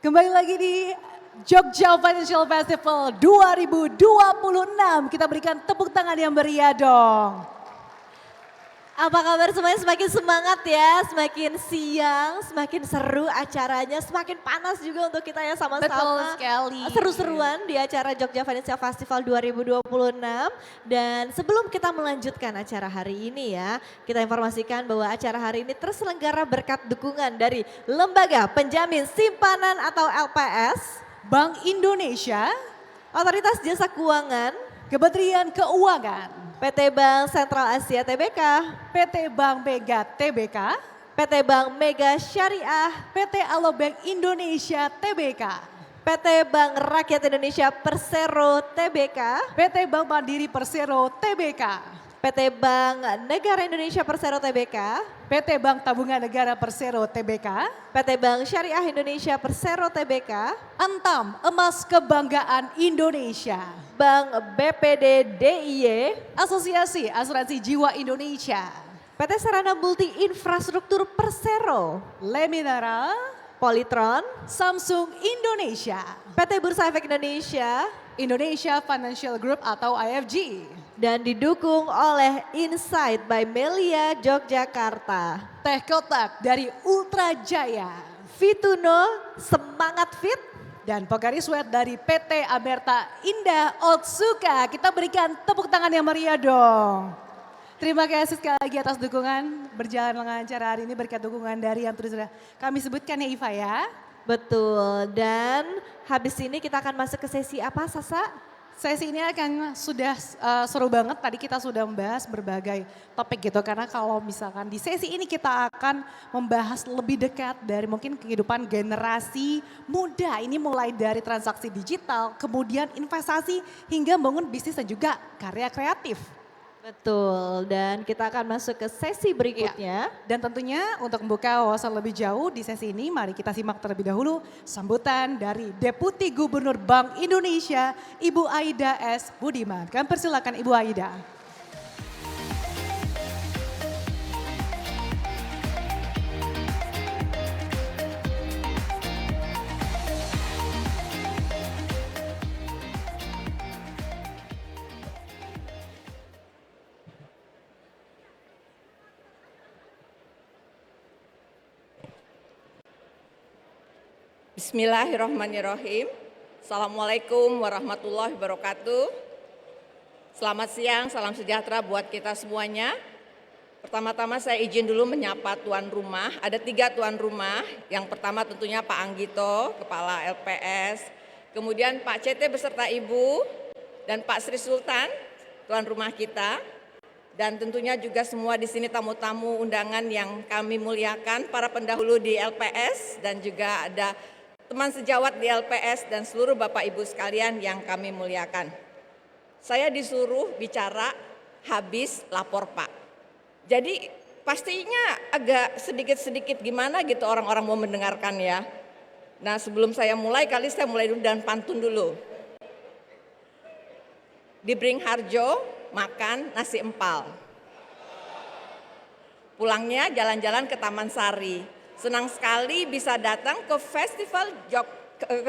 Kembali lagi di Jogja Financial Festival 2026. Kita berikan tepuk tangan yang meriah dong. Apa kabar semuanya? Semakin semangat ya, semakin siang, semakin seru acaranya, semakin panas juga untuk kita ya Betul sama-sama. sekali. Seru-seruan di acara Jogja Financial Festival 2026. Dan sebelum kita melanjutkan acara hari ini ya, kita informasikan bahwa acara hari ini terselenggara berkat dukungan dari Lembaga Penjamin Simpanan atau LPS, Bank Indonesia, Otoritas Jasa Keuangan, Kementerian Keuangan, PT Bank Sentral Asia Tbk, PT Bank Mega Tbk, PT Bank Mega Syariah, PT Alobank Indonesia Tbk, PT Bank Rakyat Indonesia Persero Tbk, PT Bank Mandiri Persero Tbk, PT Bank Negara Indonesia Persero Tbk, PT Bank Tabungan Negara Persero Tbk, PT Bank Syariah Indonesia Persero Tbk, Antam Emas Kebanggaan Indonesia, Bank BPD DIY, Asosiasi Asuransi Jiwa Indonesia, PT Sarana Multi Infrastruktur Persero, Lemineral, Polytron, Samsung Indonesia, PT Bursa Efek Indonesia, Indonesia Financial Group atau IFG, dan didukung oleh Insight by Melia Yogyakarta. Teh Kotak dari Ultra Jaya, Fituno Semangat Fit, dan Pokari Sweat dari PT Amerta Indah Otsuka. Kita berikan tepuk tangan yang meriah dong. Terima kasih sekali lagi atas dukungan berjalan lancar hari ini berkat dukungan dari yang terus sudah kami sebutkan ya Iva ya. betul. Dan habis ini kita akan masuk ke sesi apa Sasa? Sesi ini akan sudah seru banget, tadi kita sudah membahas berbagai topik gitu. Karena kalau misalkan di sesi ini kita akan membahas lebih dekat dari mungkin kehidupan generasi muda. Ini mulai dari transaksi digital, kemudian investasi hingga bangun bisnis dan juga karya kreatif. Betul, dan kita akan masuk ke sesi berikutnya. Dan tentunya untuk membuka wawasan lebih jauh di sesi ini, mari kita simak terlebih dahulu sambutan dari Deputi Gubernur Bank Indonesia, Ibu Aida S. Budiman. Kami persilakan Ibu Aida. Bismillahirrahmanirrahim. Assalamualaikum warahmatullahi wabarakatuh. Selamat siang, salam sejahtera buat kita semuanya. Pertama-tama saya izin dulu menyapa tuan rumah. Ada 3 tuan rumah. Yang pertama tentunya Pak Anggito, Kepala LPS. Kemudian Pak CT beserta Ibu dan Pak Sri Sultan, tuan rumah kita. Dan tentunya juga semua di sini tamu-tamu undangan yang kami muliakan, para pendahulu di LPS dan juga ada teman sejawat di LPS dan seluruh Bapak Ibu sekalian yang kami muliakan. Saya disuruh bicara habis lapor Pak. Jadi pastinya agak sedikit-sedikit gimana gitu orang-orang mau mendengarkan ya. Nah sebelum saya mulai, saya mulai dulu dan pantun dulu. Di Beringharjo makan nasi empal. Pulangnya jalan-jalan ke Taman Sari. Senang sekali bisa datang ke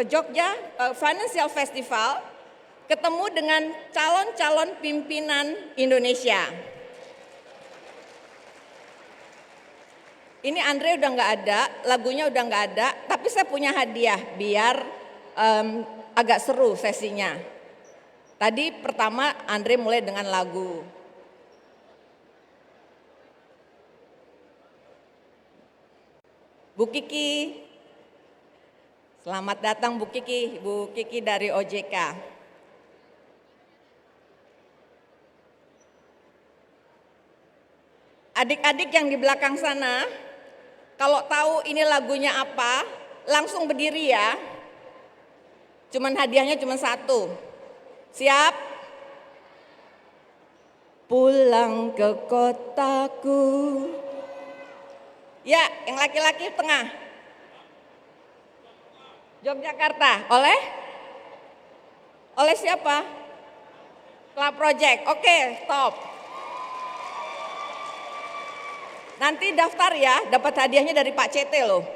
Jogja Financial Festival, ketemu dengan calon-calon pimpinan Indonesia. Ini Andre udah nggak ada, lagunya udah nggak ada, tapi saya punya hadiah biar agak seru sesinya. Tadi pertama Andre mulai dengan lagu. Bu Kiki, selamat datang Bu Kiki dari OJK. Adik-adik yang di belakang sana, kalau tahu ini lagunya apa, langsung berdiri ya. Cuman hadiahnya cuma 1. Siap? Pulang ke kotaku. Ya, yang laki-laki tengah. Yogyakarta, oleh siapa? Club Project, oke stop. Nanti daftar ya, dapat hadiahnya dari Pak CT loh.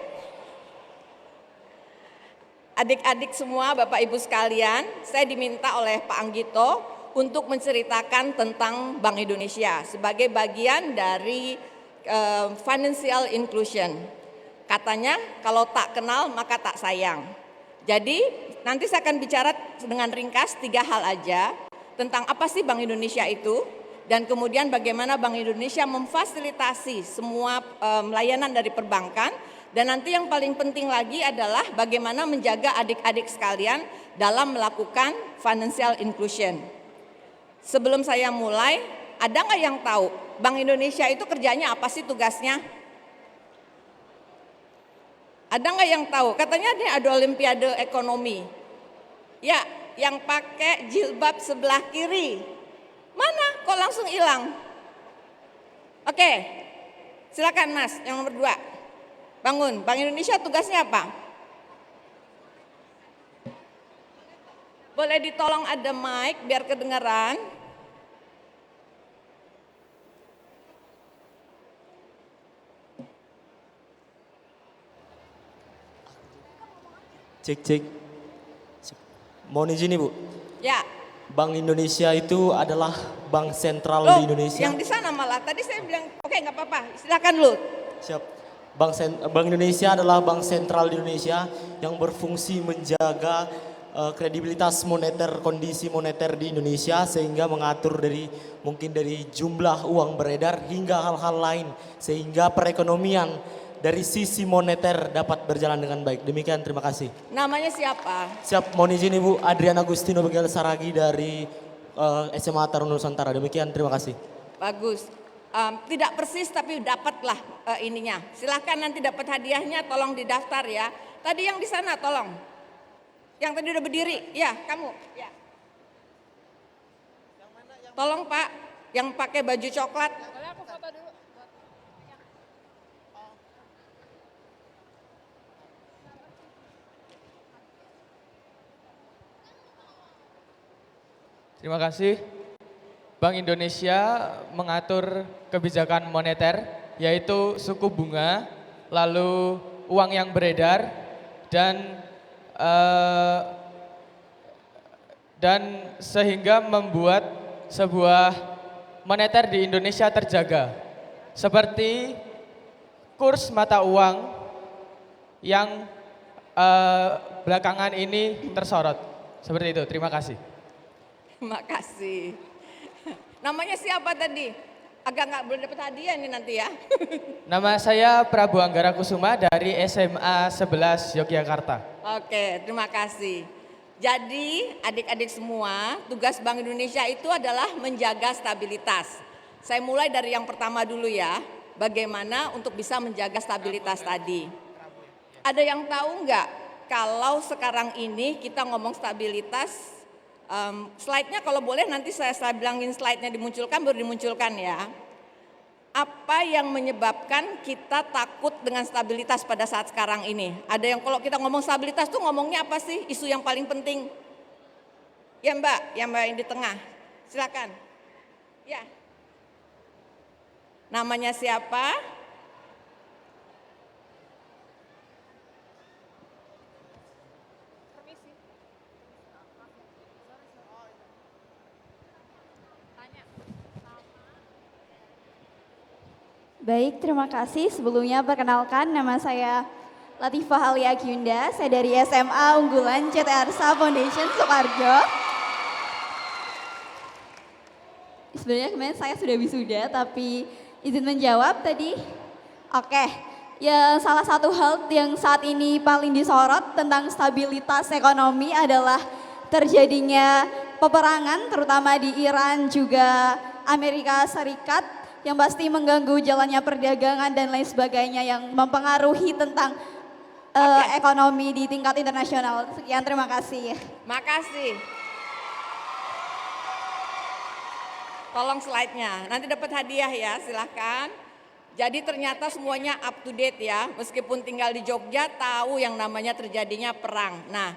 Adik-adik semua, Bapak Ibu sekalian, saya diminta oleh Pak Anggito untuk menceritakan tentang Bank Indonesia sebagai bagian dari financial inclusion. Katanya kalau tak kenal maka tak sayang. Jadi nanti saya akan bicara dengan ringkas 3 hal aja tentang apa sih Bank Indonesia itu, dan kemudian bagaimana Bank Indonesia memfasilitasi semua layanan dari perbankan. Dan nanti yang paling penting lagi adalah bagaimana menjaga adik-adik sekalian dalam melakukan financial inclusion. Sebelum saya mulai, ada nggak yang tahu Bank Indonesia itu kerjanya apa sih, tugasnya? Ada nggak yang tahu? Katanya ada Olimpiade Ekonomi. Ya, yang pakai jilbab sebelah kiri. Mana? Kok langsung hilang? Oke, silakan Mas, yang nomor 2. Bangun, Bank Indonesia tugasnya apa? Boleh ditolong ada mic biar kedengaran. Cek cek. Mohon izin Ibu. Ya. Bank Indonesia itu adalah bank sentral Loh, di Indonesia. yang di sana malah. Tadi saya bilang, oke nggak apa-apa, silakan lu. Siap. Bank Indonesia adalah bank sentral di Indonesia yang berfungsi menjaga kredibilitas moneter, kondisi moneter di Indonesia, sehingga mengatur mungkin dari jumlah uang beredar hingga hal-hal lain, sehingga perekonomian dari sisi moneter dapat berjalan dengan baik. Demikian, terima kasih. Namanya siapa? Siap, mohon izin Ibu, Adrian Agustino Begal Saragi dari SMA Taruna Nusantara. Demikian, terima kasih. Bagus. Tidak persis tapi dapatlah ininya. Silahkan nanti dapat hadiahnya, tolong didaftar ya. Tadi yang di sana tolong. Yang tadi udah berdiri, ya kamu. Ya. Tolong Pak, yang pakai baju coklat. Terima kasih. Bank Indonesia mengatur kebijakan moneter, yaitu suku bunga, lalu uang yang beredar, dan sehingga membuat sebuah moneter di Indonesia terjaga. Seperti kurs mata uang yang belakangan ini tersorot. Seperti itu, terima kasih. Terima kasih. Namanya siapa tadi? Agak nggak boleh dapat hadiah ini nanti ya. Nama saya Prabu Anggara Kusuma dari SMA 11 Yogyakarta. Oke, terima kasih. Jadi adik-adik semua, tugas Bank Indonesia itu adalah menjaga stabilitas. Saya mulai dari yang pertama dulu ya, bagaimana untuk bisa menjaga stabilitas tadi. Ada yang tahu nggak kalau sekarang ini kita ngomong stabilitas, slide-nya kalau boleh nanti saya bilangin slide-nya dimunculkan, baru dimunculkan ya. Apa yang menyebabkan kita takut dengan stabilitas pada saat sekarang ini? Ada yang kalau kita ngomong stabilitas tuh ngomongnya apa sih? Isu yang paling penting. Ya Mbak yang di tengah. Silakan. Ya. Namanya siapa? Baik, terima kasih. Sebelumnya perkenalkan nama saya Latifah Alia Gyunda. Saya dari SMA Unggulan CT Arsa Foundation Sukoharjo. Sebenarnya kemarin saya sudah wisuda, tapi izin menjawab tadi. Oke, ya salah satu hal yang saat ini paling disorot tentang stabilitas ekonomi adalah terjadinya peperangan, terutama di Iran juga Amerika Serikat, yang pasti mengganggu jalannya perdagangan dan lain sebagainya yang mempengaruhi tentang ekonomi di tingkat internasional. Sekian, terima kasih. Makasih. Tolong slide-nya, nanti dapat hadiah ya, silahkan. Jadi ternyata semuanya up to date ya, meskipun tinggal di Jogja tahu yang namanya terjadinya perang. Nah,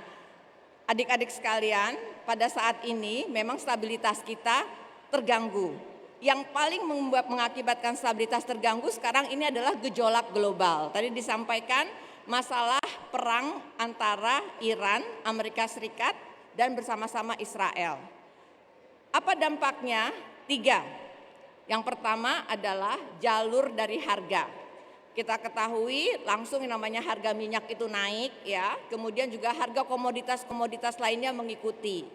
adik-adik sekalian, pada saat ini memang stabilitas kita terganggu. Yang paling mengakibatkan stabilitas terganggu sekarang ini adalah gejolak global. Tadi disampaikan masalah perang antara Iran, Amerika Serikat, dan bersama-sama Israel. Apa dampaknya? 3. Yang pertama adalah jalur dari harga. Kita ketahui langsung yang namanya harga minyak itu naik ya, kemudian juga harga komoditas-komoditas lainnya mengikuti.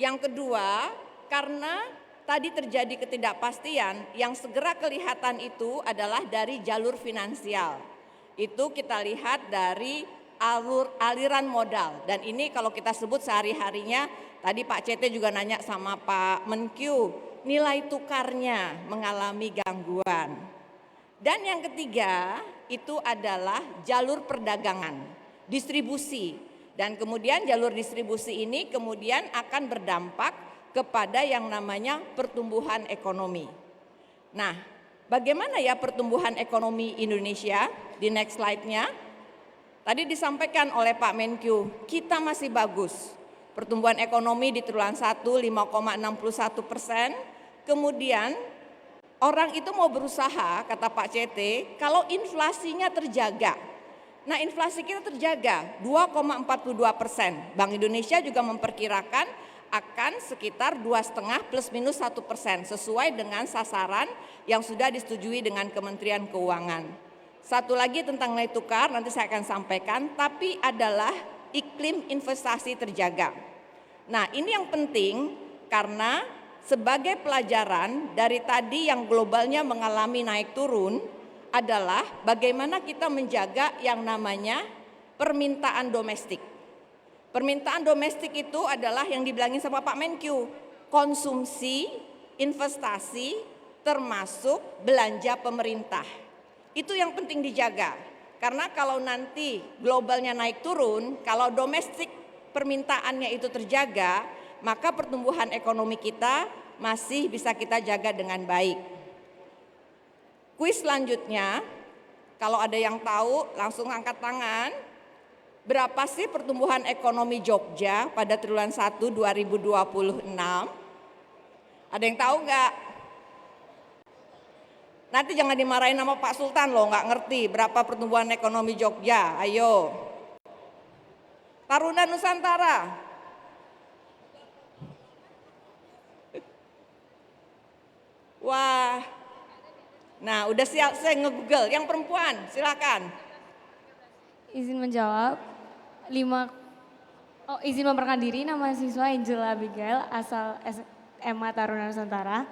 Yang kedua, karena tadi terjadi ketidakpastian, yang segera kelihatan itu adalah dari jalur finansial. Itu kita lihat dari aliran modal, dan ini kalau kita sebut sehari-harinya, tadi Pak CT juga nanya sama Pak Menkyu, nilai tukarnya mengalami gangguan. Dan yang ketiga itu adalah jalur perdagangan, distribusi. Dan kemudian jalur distribusi ini kemudian akan berdampak kepada yang namanya pertumbuhan ekonomi. Nah, bagaimana ya pertumbuhan ekonomi Indonesia? Di next slide-nya. Tadi disampaikan oleh Pak Menkyu, kita masih bagus. Pertumbuhan ekonomi di triwulan 1 5,61%. Kemudian orang itu mau berusaha, kata Pak CT, kalau inflasinya terjaga. Nah, inflasi kita terjaga 2,42%. Bank Indonesia juga memperkirakan akan sekitar 2,5 plus minus 1%, sesuai dengan sasaran yang sudah disetujui dengan Kementerian Keuangan. Satu lagi tentang nilai tukar, nanti saya akan sampaikan, tapi adalah iklim investasi terjaga. Nah, ini yang penting karena sebagai pelajaran dari tadi yang globalnya mengalami naik turun adalah bagaimana kita menjaga yang namanya permintaan domestik. Permintaan domestik itu adalah yang dibilangin sama Pak Menkyu, konsumsi, investasi, termasuk belanja pemerintah. Itu yang penting dijaga. Karena kalau nanti globalnya naik turun, kalau domestik permintaannya itu terjaga, maka pertumbuhan ekonomi kita masih bisa kita jaga dengan baik. Kuis selanjutnya, kalau ada yang tahu langsung angkat tangan. Berapa sih pertumbuhan ekonomi Jogja pada triwulan 1 2026? Ada yang tahu nggak? Nanti jangan dimarahin sama Pak Sultan loh, nggak ngerti berapa pertumbuhan ekonomi Jogja. Ayo. Taruna Nusantara. Wah, nah udah siap saya nge-google. Yang perempuan silakan. Izin menjawab. Izin memperkenalkan diri, nama siswa Angela Abigail, asal SMA Taruna Nusantara.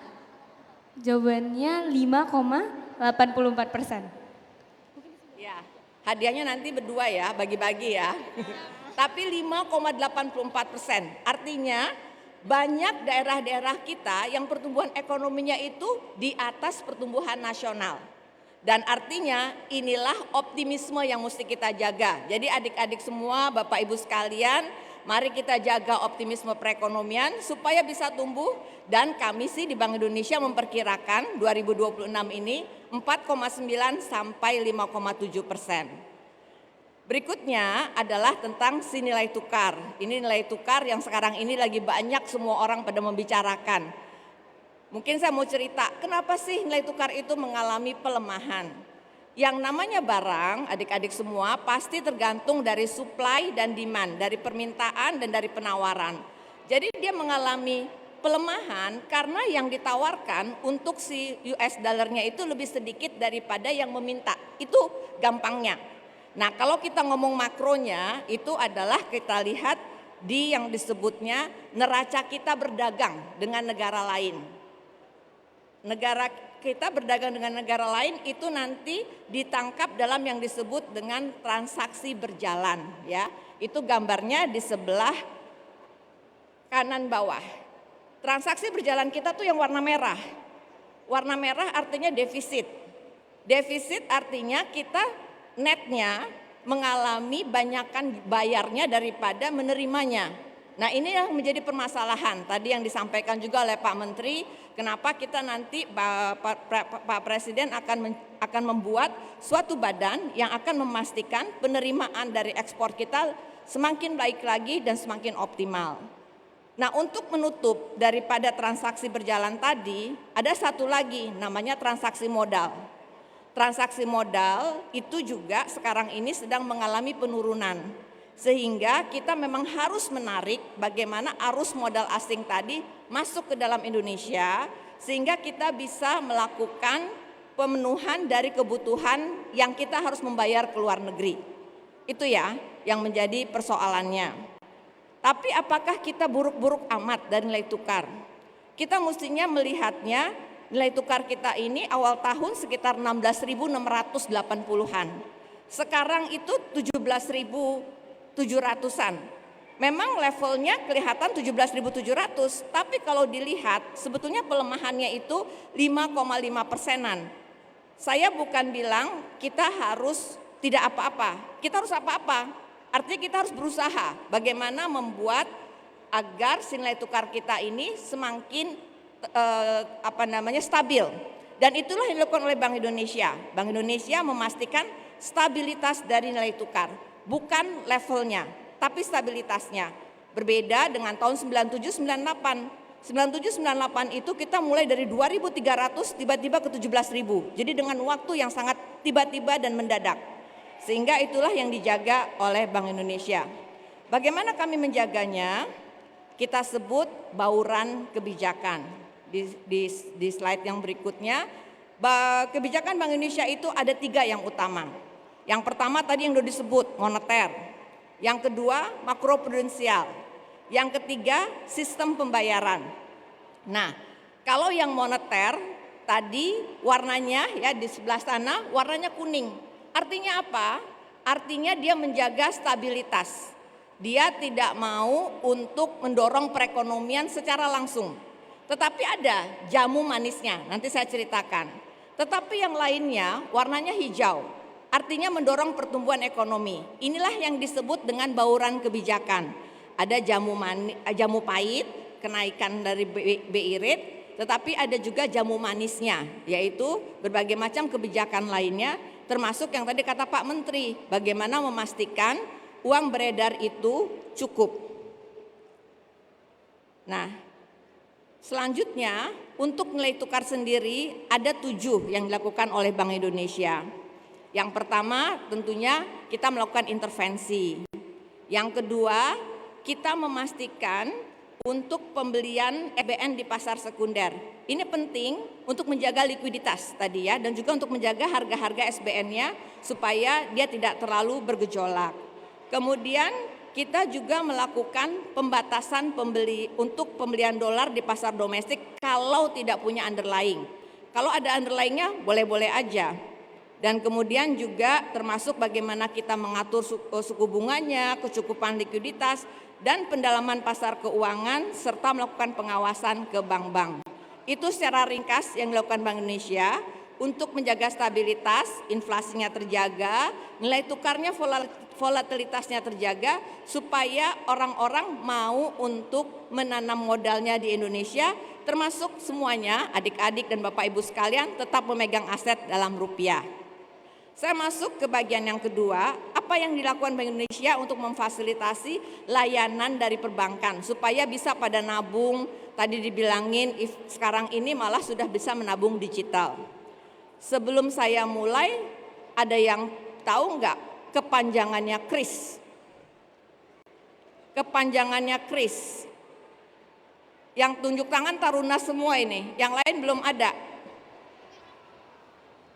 Jawabannya 5,84%. Ya, hadiahnya nanti berdua ya, bagi-bagi ya. Tapi 5,84%, artinya banyak daerah-daerah kita yang pertumbuhan ekonominya itu di atas pertumbuhan nasional. Dan artinya inilah optimisme yang mesti kita jaga. Jadi adik-adik semua, Bapak Ibu sekalian, mari kita jaga optimisme perekonomian supaya bisa tumbuh. Dan kami sih di Bank Indonesia memperkirakan 2026 ini 4,9 sampai 5,7%. Berikutnya adalah tentang si nilai tukar. Ini nilai tukar yang sekarang ini lagi banyak semua orang pada membicarakan. Mungkin saya mau cerita, kenapa sih nilai tukar itu mengalami pelemahan? Yang namanya barang, adik-adik semua, pasti tergantung dari supply dan demand, dari permintaan dan dari penawaran. Jadi dia mengalami pelemahan karena yang ditawarkan untuk si US dollarnya itu lebih sedikit daripada yang meminta. Itu gampangnya. Nah, kalau kita ngomong makronya itu adalah kita lihat di yang disebutnya neraca kita berdagang dengan negara lain. Negara kita berdagang dengan negara lain itu nanti ditangkap dalam yang disebut dengan transaksi berjalan ya. Itu gambarnya di sebelah kanan bawah. Transaksi berjalan kita tuh yang warna merah. Warna merah artinya defisit. Defisit artinya kita netnya mengalami banyakkan bayarnya daripada menerimanya. Nah, ini yang menjadi permasalahan tadi yang disampaikan juga oleh Pak Menteri, kenapa kita nanti Pak Presiden akan membuat suatu badan yang akan memastikan penerimaan dari ekspor kita semakin baik lagi dan semakin optimal. Nah, untuk menutup daripada transaksi berjalan tadi, ada satu lagi namanya transaksi modal. transaksi modal itu juga sekarang ini sedang mengalami penurunan. Sehingga kita memang harus menarik bagaimana arus modal asing tadi masuk ke dalam Indonesia sehingga kita bisa melakukan pemenuhan dari kebutuhan yang kita harus membayar ke luar negeri. Itu ya yang menjadi persoalannya. Tapi apakah kita buruk-buruk amat dari nilai tukar? Kita mestinya melihatnya nilai tukar kita ini awal tahun sekitar 16.680-an. Sekarang itu 17.700-an. Memang levelnya kelihatan 17.700, tapi kalau dilihat sebetulnya pelemahannya itu 5,5%-an. Saya bukan bilang kita harus tidak apa-apa, kita harus apa-apa. Artinya kita harus berusaha bagaimana membuat agar nilai tukar kita ini semakin stabil. Dan itulah yang dilakukan oleh Bank Indonesia. Bank Indonesia memastikan stabilitas dari nilai tukar, bukan levelnya, tapi stabilitasnya. Berbeda dengan tahun 97-98. 97-98 itu kita mulai dari 2.300 tiba-tiba ke 17.000. Jadi dengan waktu yang sangat tiba-tiba dan mendadak. Sehingga itulah yang dijaga oleh Bank Indonesia. Bagaimana kami menjaganya? Kita sebut bauran kebijakan. Di slide yang berikutnya, kebijakan Bank Indonesia itu ada 3 yang utama. Yang pertama tadi yang sudah disebut moneter. Yang kedua makroprudensial. Yang ketiga sistem pembayaran. Nah, kalau yang moneter tadi warnanya ya di sebelah sana warnanya kuning. Artinya apa? Artinya dia menjaga stabilitas. Dia tidak mau untuk mendorong perekonomian secara langsung. Tetapi ada jamu manisnya, nanti saya ceritakan. Tetapi yang lainnya warnanya hijau. Artinya mendorong pertumbuhan ekonomi. Inilah yang disebut dengan bauran kebijakan. Ada jamu pahit, kenaikan dari BI rate, tetapi ada juga jamu manisnya, yaitu berbagai macam kebijakan lainnya, termasuk yang tadi kata Pak Menteri, bagaimana memastikan uang beredar itu cukup. Nah, selanjutnya untuk nilai tukar sendiri ada 7 yang dilakukan oleh Bank Indonesia. Yang pertama tentunya kita melakukan intervensi. Yang kedua, kita memastikan untuk pembelian EBN di pasar sekunder. Ini penting untuk menjaga likuiditas tadi ya, dan juga untuk menjaga harga-harga SBN-nya supaya dia tidak terlalu bergejolak. Kemudian kita juga melakukan pembatasan untuk pembelian dolar di pasar domestik kalau tidak punya underlying. Kalau ada underlying-nya boleh-boleh aja. Dan kemudian juga termasuk bagaimana kita mengatur suku bunganya, kecukupan likuiditas, dan pendalaman pasar keuangan serta melakukan pengawasan ke bank-bank. Itu secara ringkas yang dilakukan Bank Indonesia untuk menjaga stabilitas, inflasinya terjaga, nilai tukarnya volatilitasnya terjaga supaya orang-orang mau untuk menanam modalnya di Indonesia, termasuk semuanya adik-adik dan Bapak Ibu sekalian tetap memegang aset dalam rupiah. Saya masuk ke bagian yang kedua, apa yang dilakukan Bank Indonesia untuk memfasilitasi layanan dari perbankan supaya bisa pada nabung, tadi dibilangin sekarang ini malah sudah bisa menabung digital. Sebelum saya mulai, ada yang tahu nggak kepanjangannya KRIS? Kepanjangannya KRIS. Yang tunjuk tangan taruna semua ini, yang lain belum ada.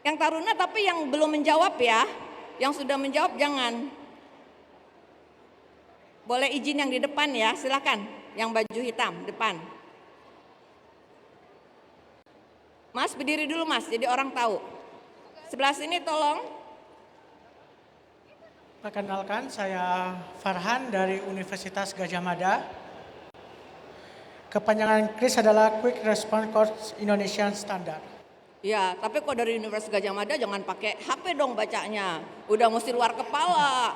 Yang taruna tapi yang belum menjawab ya, yang sudah menjawab jangan. Boleh izin yang di depan ya, silakan. Yang baju hitam, depan. Mas berdiri dulu mas, jadi orang tahu. Sebelah sini tolong. Perkenalkan, saya Farhan dari Universitas Gadjah Mada. Kepanjangan KRIS adalah Quick Response Course Indonesian Standard. Ya, tapi kok dari Universitas Gadjah Mada jangan pakai HP dong bacanya. Udah mesti luar kepala.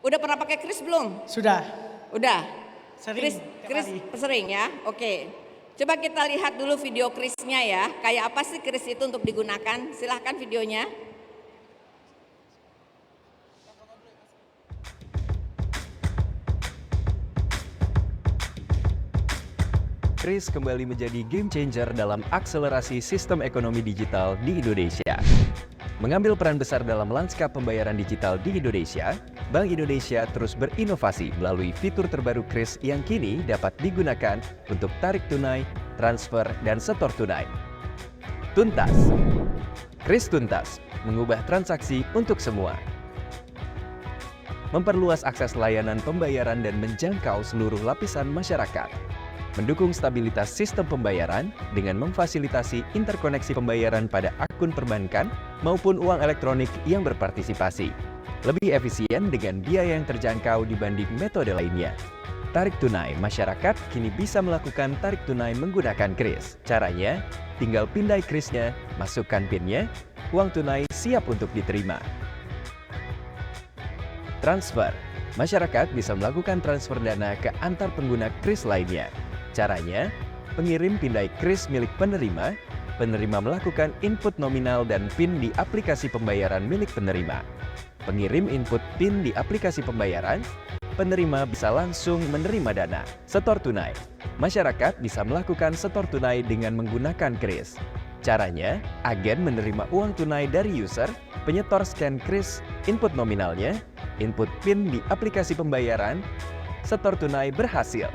Udah pernah pakai KRIS belum? Sudah. Udah. Sering. KRIS sering ya. Oke. Coba kita lihat dulu video KRIS-nya ya. Kayak apa sih KRIS itu untuk digunakan? Silahkan videonya. KRIS kembali menjadi game changer dalam akselerasi sistem ekonomi digital di Indonesia. Mengambil peran besar dalam lanskap pembayaran digital di Indonesia, Bank Indonesia terus berinovasi melalui fitur terbaru KRIS yang kini dapat digunakan untuk tarik tunai, transfer, dan setor tunai. Tuntas. KRIS Tuntas mengubah transaksi untuk semua. Memperluas akses layanan pembayaran dan menjangkau seluruh lapisan masyarakat. Mendukung stabilitas sistem pembayaran dengan memfasilitasi interkoneksi pembayaran pada akun perbankan maupun uang elektronik yang berpartisipasi. Lebih efisien dengan biaya yang terjangkau dibanding metode lainnya. Tarik tunai masyarakat kini bisa melakukan tarik tunai menggunakan KRIS. Caranya, tinggal pindai KRIS-nya, masukkan PIN-nya, uang tunai siap untuk diterima. Transfer. Masyarakat bisa melakukan transfer dana ke antar pengguna KRIS lainnya. Caranya, pengirim pindai KRIS milik penerima, penerima melakukan input nominal dan PIN di aplikasi pembayaran milik penerima. Pengirim input PIN di aplikasi pembayaran, penerima bisa langsung menerima dana. Setor tunai. Masyarakat bisa melakukan setor tunai dengan menggunakan KRIS. Caranya, agen menerima uang tunai dari user, penyetor scan KRIS, input nominalnya, input PIN di aplikasi pembayaran, setor tunai berhasil.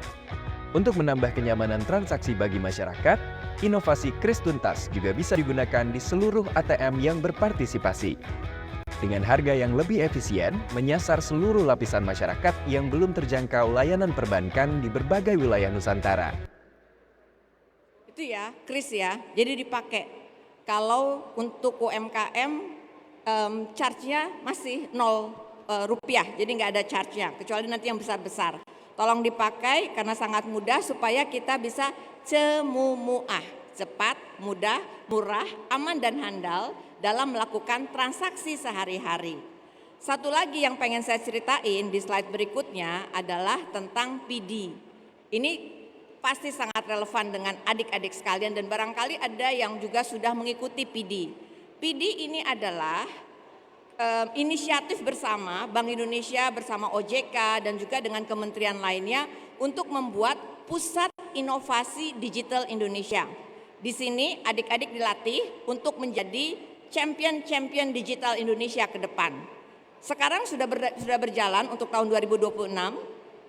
Untuk menambah kenyamanan transaksi bagi masyarakat, inovasi KRIS Tuntas juga bisa digunakan di seluruh ATM yang berpartisipasi. Dengan harga yang lebih efisien, menyasar seluruh lapisan masyarakat yang belum terjangkau layanan perbankan di berbagai wilayah Nusantara. Itu ya, KRIS ya, jadi dipakai. Kalau untuk UMKM, charge-nya masih 0 rupiah, jadi nggak ada charge-nya, kecuali nanti yang besar-besar. Tolong dipakai karena sangat mudah supaya kita bisa cemumuah, cepat, mudah, murah, aman dan handal dalam melakukan transaksi sehari-hari. Satu lagi yang pengen saya ceritain di slide berikutnya adalah tentang PD. Ini pasti sangat relevan dengan adik-adik sekalian dan barangkali ada yang juga sudah mengikuti PD. PD ini adalah inisiatif bersama Bank Indonesia bersama OJK dan juga dengan kementerian lainnya untuk membuat Pusat Inovasi Digital Indonesia. Di sini adik-adik dilatih untuk menjadi champion digital Indonesia ke depan. Sekarang sudah berjalan untuk tahun 2026,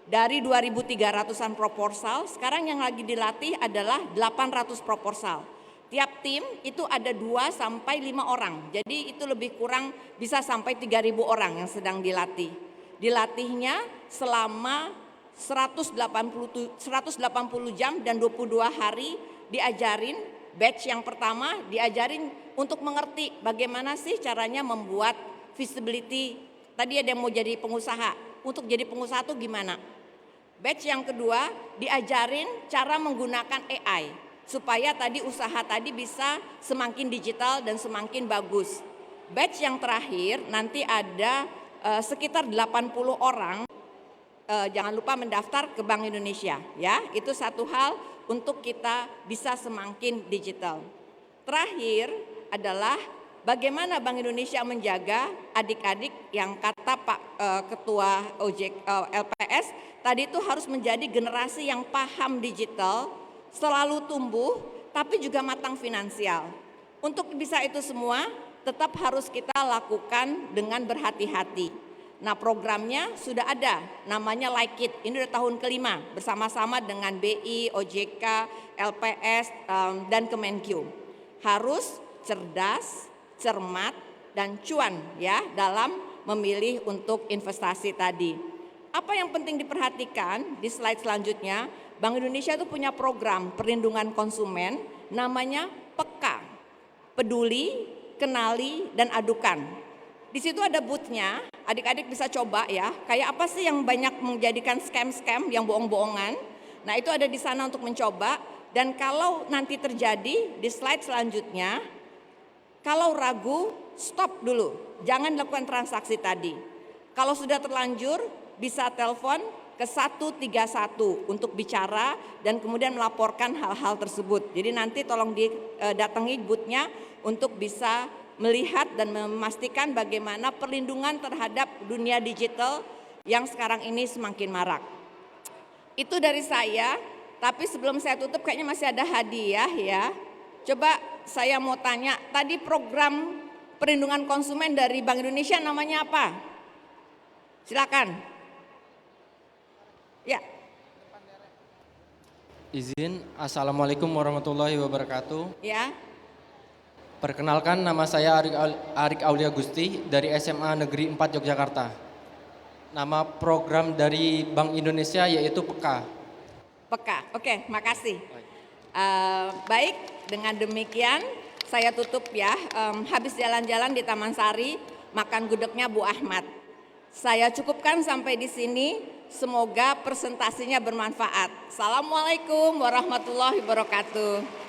dari 2.300-an proposal, sekarang yang lagi dilatih adalah 800 proposal. Tiap tim itu ada 2 sampai 5 orang, jadi itu lebih kurang bisa sampai 3.000 orang yang sedang dilatih. Dilatihnya selama 180 jam dan 22 hari diajarin, batch yang pertama diajarin untuk mengerti bagaimana sih caranya membuat visibility. Tadi ada yang mau jadi pengusaha, untuk jadi pengusaha itu gimana? Batch yang kedua diajarin cara menggunakan AI. Supaya tadi usaha tadi bisa semakin digital dan semakin bagus. Batch yang terakhir nanti ada sekitar 80 orang, jangan lupa mendaftar ke Bank Indonesia ya. Itu satu hal untuk kita bisa semakin digital. Terakhir adalah bagaimana Bank Indonesia menjaga adik-adik yang kata Pak Ketua OJK LPS tadi itu harus menjadi generasi yang paham digital, selalu tumbuh, tapi juga matang finansial. Untuk bisa itu semua, tetap harus kita lakukan dengan berhati-hati. Nah, programnya sudah ada, namanya Like It. Ini udah tahun kelima, bersama-sama dengan BI, OJK, LPS, dan Kemenkyu. Harus cerdas, cermat, dan cuan ya dalam memilih untuk investasi tadi. Apa yang penting diperhatikan di slide selanjutnya, Bank Indonesia itu punya program perlindungan konsumen namanya PEKA, peduli, kenali, dan adukan. Di situ ada booth-nya, adik-adik bisa coba ya, kayak apa sih yang banyak menjadikan scam-scam yang bohong-bohongan. Nah itu ada di sana untuk mencoba, dan kalau nanti terjadi di slide selanjutnya, kalau ragu stop dulu, jangan lakukan transaksi tadi. Kalau sudah terlanjur bisa telepon ke 131 untuk bicara dan kemudian melaporkan hal-hal tersebut. Jadi nanti tolong didatangi booth-nya untuk bisa melihat dan memastikan bagaimana perlindungan terhadap dunia digital yang sekarang ini semakin marak. Itu dari saya. Tapi sebelum saya tutup kayaknya masih ada hadiah ya. Coba saya mau tanya, tadi program perlindungan konsumen dari Bank Indonesia namanya apa? Silakan. Ya. Izin, Assalamualaikum warahmatullahi wabarakatuh. Ya. Perkenalkan, nama saya Arik Aulia Gusti dari SMA Negeri 4 Yogyakarta. Nama program dari Bank Indonesia yaitu PEKA. PEKA, oke, makasih. Baik, dengan demikian saya tutup ya. Habis jalan-jalan di Taman Sari, makan gudegnya Bu Ahmad. Saya cukupkan sampai di sini. Semoga presentasinya bermanfaat. Assalamualaikum warahmatullahi wabarakatuh.